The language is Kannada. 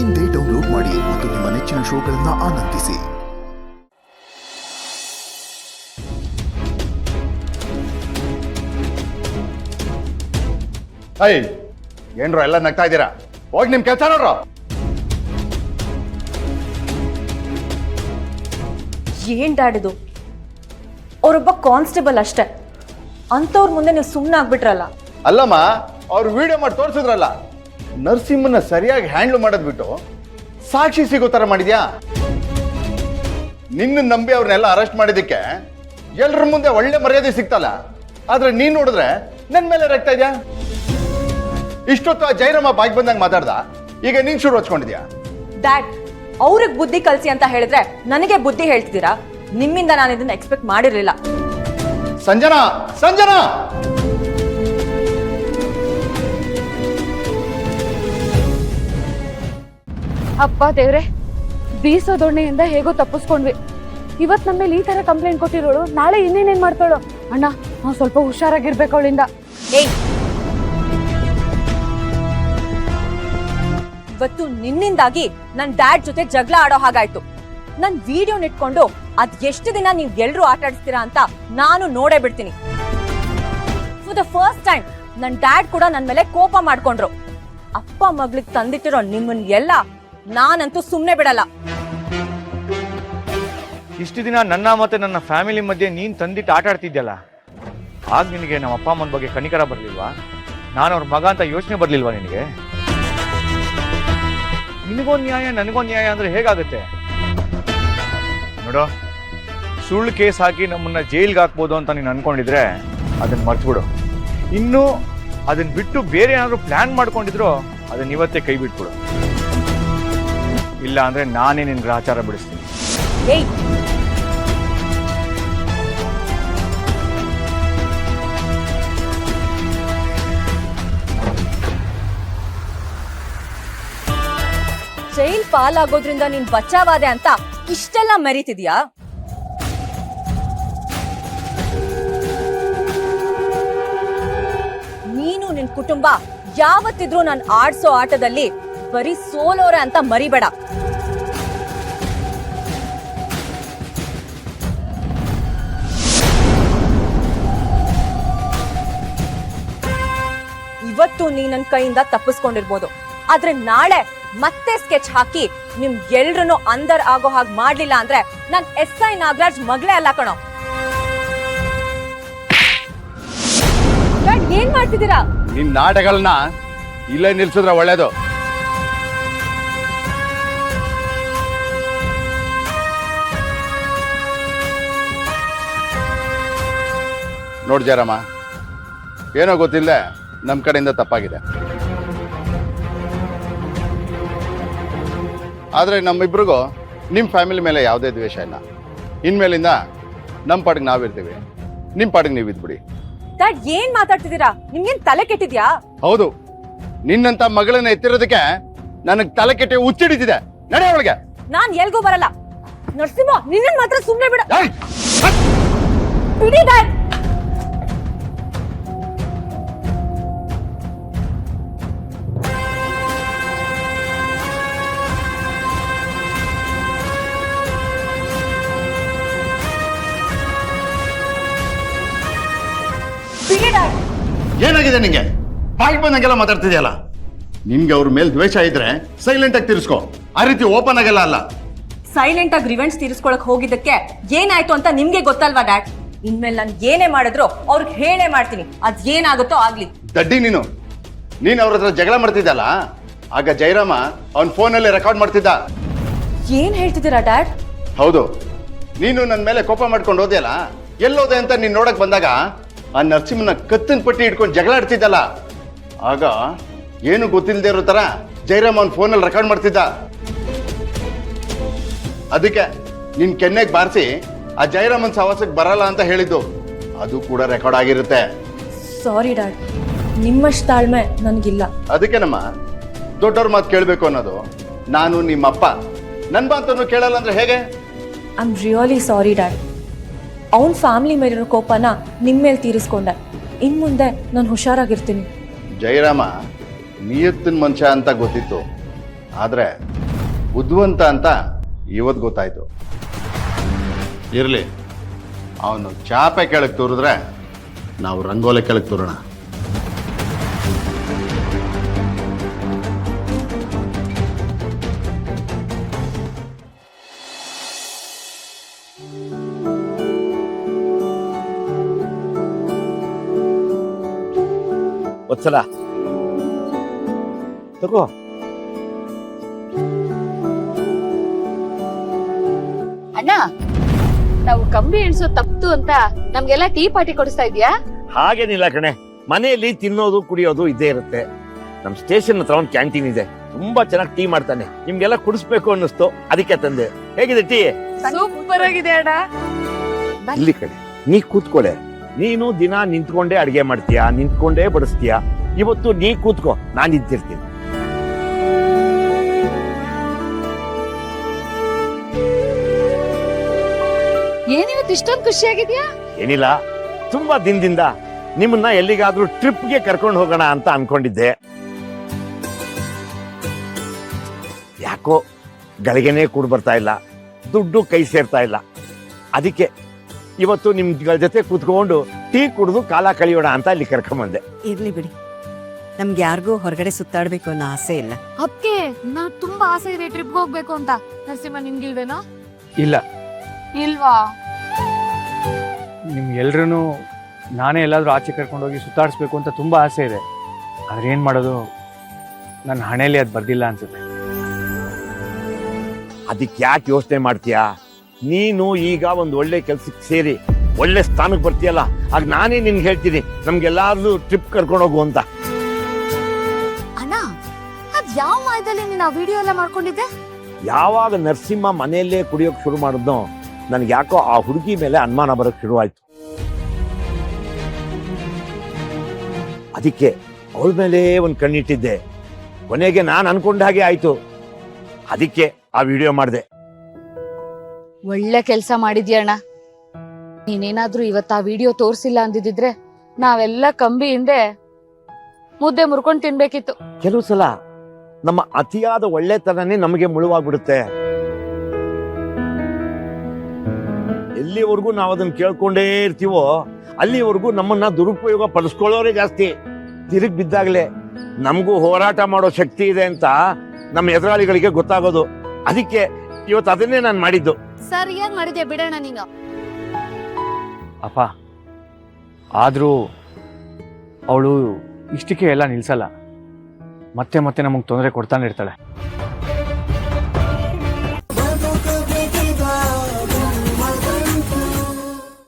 ಇಂದೇ ಡೌನ್ಲೋಡ್ ಮಾಡಿ ಮತ್ತು ನಿಮ್ಮ ನೆಚ್ಚಿನ ಶೋಗಳನ್ನು ಆನಂದಿಸಿ. ಏನ್ರೋ ಎಲ್ಲ ನಗ್ತಾ ಇದ್ದೀರಾ? ಹೋಗಿ ನಿಮ್ ಕೆಲಸ ನೋಡ್ರು. ಏನ್ ಡ್ಯಾಡಿದು? ಅವರೊಬ್ಬ ಕಾನ್ಸ್ಟೇಬಲ್ ಅಷ್ಟೇ, ಅಂತವ್ರ ಮುಂದೆ ನೀವು ಸುಮ್ಮನೆ ಆಗ್ಬಿಟ್ರಲ್ಲ. ಅಲ್ಲಮ್ಮ, ಅವ್ರು ವಿಡಿಯೋ ಮಾಡಿ ತೋರಿಸಿದ್ರಲ್ಲ, ನರಸಿಂಹನ ಸರಿಯಾಗಿ ಹ್ಯಾಂಡ್ಲ್ ಮಾಡೋದ್ ಬಿಟ್ಟು ಸಾಕ್ಷಿ ಸಿಗೋ ತರ ಮಾಡಿದ್ಯಾ? ನಿನ್ನ ನಂಬಿ ಅವ್ರನ್ನೆಲ್ಲ ಅರೆಸ್ಟ್ ಮಾಡಿದಕ್ಕೆ ಎಲ್ರ ಮುಂದೆ ಒಳ್ಳೆ ಮರ್ಯಾದೆ ಸಿಗ್ತಲ್ಲ, ಆದ್ರೆ ನೀನ್ ನೋಡಿದ್ರೆ ನನ್ ಮೇಲೆ ರಕ್ತಾ ಇದ್ಯಾ? ಇಷ್ಟೊತ್ತು ಆ ಜೈರಮ್ಮ ಬಾಯ್ಗೆ ಬಂದಂಗೆ ಮಾತಾಡ್ದ, ಈಗ ನೀನ್ ಶುರು ಹಚ್ಕೊಂಡಿದ್ಯಾ? ಡ್ಯಾಡ್, ಅವ್ರಿಗೆ ಬುದ್ಧಿ ಕಲ್ಸಿ ಅಂತ ಹೇಳಿದ್ರೆ ನನಗೆ ಬುದ್ಧಿ ಹೇಳ್ತಿದ್ದೀರಾ? ನಿಮ್ಮಿಂದ ನಾನು ಇದನ್ನ ಎಕ್ಸ್ಪೆಕ್ಟ್ ಮಾಡಿರ್ಲಿಲ್ಲ. ಸಂಜನಾ, ಸಂಜನಾ! ಅಪ್ಪ ದೇವ್ರೆ, ಬೀಸೋ ದೊಣ್ಣೆಯಿಂದ ಹೇಗೋ ತಪ್ಪಿಸ್ಕೊಂಡ್ವಿ. ಇವತ್ ನಮ್ಮ ಮೇಲೆ ಈ ತರ ಕಂಪ್ಲೇಂಟ್ ಕೊಟ್ಟಿರೋಳು ನಾಳೆ ಇನ್ನೇನೇನ್ ಮಾಡ್ತಾಳು? ಅಣ್ಣ, ನಾವು ಸ್ವಲ್ಪ ಹುಷಾರಾಗಿರ್ಬೇಕು ಅವಳಿಂದ. ಏಯ್, ಇವತ್ತು ನಿನ್ನಿಂದಾಗಿ ನನ್ ಡ್ಯಾಡ್ ಜೊತೆ ಜಗಳ ಆಡೋ ಹಾಗಾಯ್ತು. ನನ್ ವಿಡಿಯೋ ಇಟ್ಕೊಂಡು ಅದ್ ಎಷ್ಟು ದಿನ ನೀವ್ ಎಲ್ರು ಆಟ ಆಡಿಸ್ತೀರಾ ಅಂತ ನಾನು ನೋಡೇ ಬಿಡ್ತೀನಿ. ಫಾರ್ ದ ಫಸ್ಟ್ ಟೈಮ್ ನನ್ ಡ್ಯಾಡ್ ಕೂಡ ನನ್ ಮೇಲೆ ಕೋಪ ಮಾಡ್ಕೊಂಡ್ರು. ಅಪ್ಪ ಮಗ್ಳಿಗ್ ತಂದಿಟ್ಟಿರೋ ನಿಮ್ಮನ್ ಎಲ್ಲ ನಾನಂತೂ ಸುಮ್ನೆ ಬಿಡಲ್ಲ. ಇಷ್ಟು ದಿನ ನನ್ನ ಮತ್ತೆ ನನ್ನ ಫ್ಯಾಮಿಲಿ ಮಧ್ಯೆ ನೀನ್ ತಂದಿಟ್ಟು ಆಟ ಆಡ್ತಿದ್ಯಲ್ಲ, ಆಗ ನಿನಗೆ ನಮ್ಮ ಅಪ್ಪ ಅಮ್ಮನ ಬಗ್ಗೆ ಕನಿಕರ ಬರ್ಲಿಲ್ವಾ? ನಾನು ಅವ್ರ ಮಗ ಅಂತ ಯೋಚನೆ ಬರ್ಲಿಲ್ವಾ ನಿನಗೆ? ನಿನಗೊಂದು ನ್ಯಾಯ ನನಗೊಂದು ನ್ಯಾಯ ಅಂದ್ರೆ ಹೇಗಾಗುತ್ತೆ ನೋಡು. ಸುಳ್ಳು ಕೇಸ್ ಹಾಕಿ ನಮ್ಮನ್ನ ಜೈಲ್ಗೆ ಹಾಕ್ಬೋದು ಅಂತ ನೀನು ಅನ್ಕೊಂಡಿದ್ರೆ ಅದನ್ನ ಮರ್ತ್ಬಿಡು. ಇನ್ನು ಅದನ್ನ ಬಿಟ್ಟು ಬೇರೆ ಏನಾದ್ರು ಪ್ಲಾನ್ ಮಾಡ್ಕೊಂಡಿದ್ರು ಅದನ್ನ ಇವತ್ತೇ ಕೈ ಬಿಟ್ಬಿಡು. ಇಲ್ಲ ಅಂದ್ರೆ ನಾನೇ ನಿನ್ ಗ್ರಹಚಾರ ಬಿಡಿಸ್ತೀನಿ. ಏಯ್, ಜೈಲ್ ಪಾಲಾಗೋದ್ರಿಂದ ನೀನ್ ಬಚಾವಾದೆ ಅಂತ ಇಷ್ಟೆಲ್ಲ ಮೆರೀತಿದ್ಯಾ? ನೀನು ನಿನ್ ಕುಟುಂಬ ಯಾವತ್ತಿದ್ರೂ ನಾನು ಆಡ್ಸೋ ಆಟದಲ್ಲಿ ಬರೀ ಸೋಲೋರೆ ಅಂತ ಮರಿಬೇಡ. ಇವತ್ತು ನೀ ನನ್ನ ಕೈಯಿಂದ ತಪ್ಪಿಸ್ಕೊಂಡಿರ್ಬೋದು, ಆದ್ರೆ ನಾಳೆ ಮತ್ತೆ ಸ್ಕೆಚ್ ಹಾಕಿ ನಿಮ್ ಎಲ್ರನ್ನೂ ಅಂದರ್ ಆಗೋ ಹಾಗೆ ಮಾಡ್ಲಿಲ್ಲ ಅಂದ್ರೆ ನಾನ್ SI ನಾಗರಾಜ್ ಮಗಳೇ ಅಲ್ಲ ಕಣೋ. ಏನ್ ಮಾಡ್ತಿದ್ದೀರಾ? ನಿನ್ ನಾಟಗಳನ್ನ ಇಲ್ಲೇ ನಿಲ್ಸಿದ್ರೆ ಒಳ್ಳೇದು. ನೋಡ್ ಜಯರಾಮ, ಏನೋ ಗೊತ್ತಿಲ್ಲ, ನಮ್ ಕಡೆಯಿಂದ ತಪ್ಪಾಗಿದೆ. ಆದ್ರೆ ನಮ್ಮಿಬ್ರಿಗೂ ನಿಮ್ ಫ್ಯಾಮಿಲಿ ಮೇಲೆ ಯಾವುದೇ ದ್ವೇಷ ಇಲ್ಲ. ಇನ್ಮೇಲಿಂದ ನಮ್ ಪಾಡಿಗೆ ನಾವಿರ್ತೀವಿ, ನಿಮ್ ಪಾಡಿಗೆ ನೀವು ಇದ್ಬಿಡಿ. ಡ್ಯಾಡ್, ಏನ್ ಮಾತಾಡ್ತಿದ್ದೀರಾ? ನಿಮ್ಗೇನ್ ತಲೆ ಕೆಟ್ಟಿದ್ಯಾ? ಹೌದು, ನಿನ್ನಂತ ಮಗಳನ್ನ ಎತ್ತಿರೋದಕ್ಕೆ ನನಗ್ ತಲೆ ಕೆಟ್ಟಿ ಹುಚ್ಚಿಡಿದಿದೆ. ನಡೆ ಒಳಗೆ. ನಾನ್ ಎಲ್ಗೂ ಬರಲ್ಲ. ನರಸಿಂಹ, ನಿನ್ನ ಮಾತ್ರ ಸುಮ್ನೆ ಬಿಡ. ಏಯ್! ಬಿಡಿ ಡ್ಯಾಡ್. ಏನಾಗಿದೆ ನಿಂಗೆ? ಬಾಯಿಗೆ ಬಂದಂಗೆಲ್ಲ ಮಾತಾಡ್ತಿದ್ಯಲ್ಲ. ನಿಮ್ಗೆ ಅವ್ರ ಮೇಲೆ ದ್ವೇಷ ಇದ್ರೆ ಸೈಲೆಂಟ್ ಆಗಿ ತಿರ್ಸ್ಕೊ, ಆ ರೀತಿ ಓಪನ್ ಆಗಲ್ಲ. ಅಲ್ಲ, ಸೈಲೆಂಟ್ ಆಗಿ ರಿವೆಂಜ್ ತೀರಿಸ್ಕೊಳಕ್ ಹೋಗಿದ್ದಕ್ಕೆ ಏನಾಯ್ತು ಅಂತ ನಿಮ್ಗೆ ಗೊತ್ತಲ್ವಾ ಡ್ಯಾಡ್? ಇನ್ಮೇಲೆ ನಾನು ಏನೇ ಮಾಡಿದ್ರು ಅವ್ರಿಗೆ ಹೇಳೇ ಮಾಡ್ತೀನಿ, ಅದ್ ಏನಾಗುತ್ತೋ ಆಗ್ಲಿ. ದಡ್ಡಿ ನೀನು ಅವ್ರ ಹತ್ರ ಜಗಳ ಮಾಡ್ತಿದ್ದಲ್ಲ, ಆಗ ಜಯರಾಮ ಅವನ್ ಫೋನಲ್ಲಿ ರೆಕಾರ್ಡ್ ಮಾಡ್ತಿದ್ದ. ಏನ್ ಹೇಳ್ತಿದ್ದೀರಾ ಡ್ಯಾಡ್? ಹೌದು, ನೀನು ನನ್ನ ಮೇಲೆ ಕೋಪ ಮಾಡ್ಕೊಂಡು ಹೋದ್ಯಲ್ಲ, ಎಲ್ಲೋದೆ ಅಂತ ನೀನ್ ನೋಡಕ್ ಬಂದಾಗ ಆ ನರಸಿಂಹನ ಕತ್ತಿನ ಪಟ್ಟಿ ಇಟ್ಕೊಂಡು ಜಗಳ ಆಡ್ತಿದ್ದಲ್ಲ, ಆಗ ಏನು ಗೊತ್ತಿಲ್ಲದೆ ಇರೋ ತರ ಜಯರಾಮ್ ಅವನ್ ಫೋನಲ್ಲಿ ರೆಕಾರ್ಡ್ ಮಾಡ್ತಿದ್ದ. ಅದಕ್ಕೆ ನಿನ್ ಕೆನ್ನೆಗೆ ಬಾರಿಸಿ ಆ ಜಯರಾಮನ್ ಸಹವಾಸಕ್ಕೆ ಬರಲ್ಲ ಅಂತ ಹೇಳಿದ್ದು, ಅದು ಕೂಡ ರೆಕಾರ್ಡ್ ಆಗಿರುತ್ತೆ. ಸಾರಿ ಡ್ಯಾಡ್, ನಿಮ್ಮಷ್ಟು ತಾಳ್ಮೆ ನನಗಿಲ್ಲ. ಅದಕ್ಕೆ ನಮ್ಮ ದೊಡ್ಡವ್ರ ಮಾತು ಕೇಳಬೇಕು ಅನ್ನೋದು. ನಾನು ನಿಮ್ಮಪ್ಪ, ನನ್ ಮಾತನ್ನು ಕೇಳಲ್ಲ ಅಂದ್ರೆ ಹೇಗೆ? I am really sorry dad. ಅವನ ಫ್ಯಾಮಿಲಿ ಮೇಲಿರೋ ಕೋಪನ ನಿಮ್ಮ ಮೇಲೆ ತೀರಿಸ್ಕೊಂಡೆ. ಇನ್ ಮುಂದೆ ನಾನು ಹುಷಾರಾಗಿರ್ತೀನಿ. ಜಯರಾಮ ನಿಯತ್ತಿನ ಮನುಷ್ಯ ಅಂತ ಗೊತ್ತಿತ್ತು, ಆದರೆ ಬುದ್ಧಿವಂತ ಅಂತ ಇವತ್ತು ಗೊತ್ತಾಯ್ತು. ಇರಲಿ, ಅವನು ಚಾಪೆ ಕೆಳಗೆ ತೂರಿದ್ರೆ ನಾವು ರಂಗೋಲೆ ಕೆಳಗೆ ತೂರೋಣ. ವತ್ಸಲ ತಗೋ. ಅಣ್ಣ, ನಾವು ಕಂಬಿ ಎಣ್ಸೋ ತಪ್ತು ಅಂತ ನಮ್ಗೆಲ್ಲ ಟೀ ಪಾರ್ಟಿ ಕೊಡಿಸ್ತಾ ಇದೀಯಾ? ಹಾಗೇನಿಲ್ಲ ಕಣೆ, ಮನೆಯಲ್ಲಿ ತಿನ್ನೋದು ಕುಡಿಯೋದು ಇದ್ದೇ ಇರುತ್ತೆ. ನಮ್ ಸ್ಟೇಷನ್ ಹತ್ರ ಒಂದು ಕ್ಯಾಂಟೀನ್ ಇದೆ, ತುಂಬಾ ಚೆನ್ನಾಗಿ ಟೀ ಮಾಡ್ತಾನೆ. ನಿಮ್ಗೆಲ್ಲ ಕುಡಿಸ್ಬೇಕು ಅನ್ನಿಸ್ತು, ಅದಕ್ಕೆ ತಂದೆ. ಹೇಗಿದೆ ಟೀ? ಸೂಪರ್ ಆಗಿದೆ ಅಣ್ಣ. ಇಲ್ಲಿ ಕಡೆ ನೀ ಕೂತ್ಕೊಳೆ. ನೀನು ದಿನ ನಿಂತ್ಕೊಂಡೇ ಅಡಿಗೆ ಮಾಡ್ತೀಯಾ, ನಿಂತ್ಕೊಂಡೇ ಬಡಿಸ್ತೀಯಾ. ಇವತ್ತು ನೀ ಕೂತ್ಕೋ, ನಾನು ಇದ್ದಿರ್ತೀನಿ. ಏನಿವತ್ತು ಇಷ್ಟೊಂದು ಖುಷಿಯಾಗಿದ್ಯಾ? ಏನಿಲ್ಲ, ತುಂಬಾ ದಿನದಿಂದ ನಿಮ್ಮನ್ನ ಎಲ್ಲಿಗಾದ್ರೂ ಟ್ರಿಪ್ಗೆ ಕರ್ಕೊಂಡು ಹೋಗೋಣ ಅಂತ ಅನ್ಕೊಂಡಿದ್ದೆ. ಯಾಕೋ ಗಳಿಗೆನೇ ಕೂಡ ಬರ್ತಾ ಇಲ್ಲ, ದುಡ್ಡು ಕೈ ಸೇರ್ತಾ ಇಲ್ಲ. ಅದಕ್ಕೆ ಇವತ್ತು ನಿಮ್ಗಳ ಜೊತೆ ಕೂತ್ಕೊಂಡು ಟೀ ಕುಡಿದು ಕಾಲ ಕಳಿಯೋಣ ಅಂತ ಇಲ್ಲಿ ಕರ್ಕೊಂಬಂದೆ. ಇರ್ಲಿ ಬಿಡಿ, ನಮ್ಗೆ ಯಾರಿಗೂ ಹೊರಗಡೆ ಸುತ್ತಾಡ್ಬೇಕು ಅನ್ನೋ ಆಸೆ ಇಲ್ಲ. ಅದಕ್ಕೆ ನಾವು ತುಂಬಾ ಆಸೆ ಇದೆ ಟ್ರಿಪ್ ಹೋಗ್ಬೇಕು ಅಂತ. ನರಸಿಂಹ, ನಿಮ್ಗಿಲ್ವೇನೋ? ಇಲ್ಲ, ಇಲ್ವಾ? ನಿಮ್ಗೆಲ್ರೂ ನಾನೇ ಎಲ್ಲಾದರೂ ಆಚೆ ಕರ್ಕೊಂಡೋಗಿ ಸುತ್ತಾಡಿಸ್ಬೇಕು ಅಂತ ತುಂಬ ಆಸೆ ಇದೆ. ಆದ್ರೆ ಏನು ಮಾಡೋದು, ನನ್ನ ಹಣೆಯಲ್ಲಿ ಅದು ಬರ್ದಿಲ್ಲ ಅನ್ಸುತ್ತೆ. ಅದಕ್ಕೆ ಯಾಕೆ ಯೋಚನೆ ಮಾಡ್ತೀಯಾ? ನೀನು ಈಗ ಒಂದು ಒಳ್ಳೆ ಕೆಲ್ಸಕ್ಕೆ ಸೇರಿ ಒಳ್ಳೆ ಸ್ಥಾನಕ್ಕೆ ಬರ್ತೀಯಲ್ಲ, ಆಗ ನಾನೇ ನಿನ್ಗೆ ಹೇಳ್ತೀನಿ ನಮ್ಗೆಲ್ಲಾದ್ರೂ ಟ್ರಿಪ್ ಕರ್ಕೊಂಡು ಹೋಗು ಅಂತ. ಅಣ್ಣ, ಅದ್ ಯಾವ ಮಾಯದಲ್ಲಿ ನೀನು ಆ ವಿಡಿಯೋ ಎಲ್ಲ ಮಾಡ್ಕೊಂಡಿದ್ದೆ? ಯಾವಾಗ ನರಸಿಂಹ ಮನೆಯಲ್ಲೇ ಕುಡಿಯೋಕೆ ಶುರು ಮಾಡಿದ್ನೋ, ನನ್ಗೆ ಯಾಕೋ ಆ ಹುಡುಗಿ ಮೇಲೆ ಅನುಮಾನ ಬರೋಕ್ಕೆ ಶುರುವಾಯ್ತು. ಅದಕ್ಕೆ ಅವಳ ಮೇಲೆ ಒಂದು ಕಣ್ಣಿಟ್ಟಿದ್ದೆ. ಕೊನೆಗೆ ನಾನು ಅನ್ಕೊಂಡ ಹಾಗೆ ಆಯ್ತು. ಅದಕ್ಕೆ ಆ ವಿಡಿಯೋ ಮಾಡಿದೆ. ಒಳ್ಳೆ ಕೆಲಸ ಮಾಡಿದ್ಯಾ ಅಣ್ಣ. ನೀನೇನಾದ್ರೂ ಇವತ್ತು ಆ ವಿಡಿಯೋ ತೋರಿಸಿಲ್ಲ ಅಂದಿದ್ರೆ ನಾವೆಲ್ಲ ಕಂಬಿ ಹಿಂದೆ ಮುದ್ದೆ ಮುರ್ಕೊಂಡು ತಿನ್ಬೇಕಿತ್ತು. ಕೆಲವು ಸಲ ನಮ್ಮ ಅತಿಯಾದ ಒಳ್ಳೆತನನೇ ನಮಗೆ ಮುಳುವಾಗ್ಬಿಡುತ್ತೆ. ಎಲ್ಲಿವರೆಗೂ ನಾವು ಅದನ್ನ ಕೇಳ್ಕೊಂಡೇ ಇರ್ತೀವೋ ಅಲ್ಲಿವರೆಗೂ ನಮ್ಮನ್ನ ದುರುಪಯೋಗ ಪಡಿಸ್ಕೊಳ್ಳೋರೇ ಜಾಸ್ತಿ. ತಿರುಗಿ ಬಿದ್ದಾಗಲೇ ನಮಗೂ ಹೋರಾಟ ಮಾಡೋ ಶಕ್ತಿ ಇದೆ ಅಂತ ನಮ್ಮ ಎದುರಾಳಿಗಳಿಗೆ ಗೊತ್ತಾಗೋದು. ಅದಕ್ಕೆ ಇವತ್ತು ಅದನ್ನೇ ನಾನು ಮಾಡಿದ್ದು. ಸರಿಯಾಗಿ ಮಾಡಿದ್ಯಾ ಬಿಡೋಣ ನೀನು. ಅಪ್ಪ, ಆದರೂ ಅವಳು ಇಷ್ಟಕ್ಕೆ ಎಲ್ಲ ನಿಲ್ಸಲ್ಲ. ಮತ್ತೆ ಮತ್ತೆ ನಮಗೆ ತೊಂದರೆ ಕೊಡ್ತಾನೆ ಇರ್ತಾಳೆ.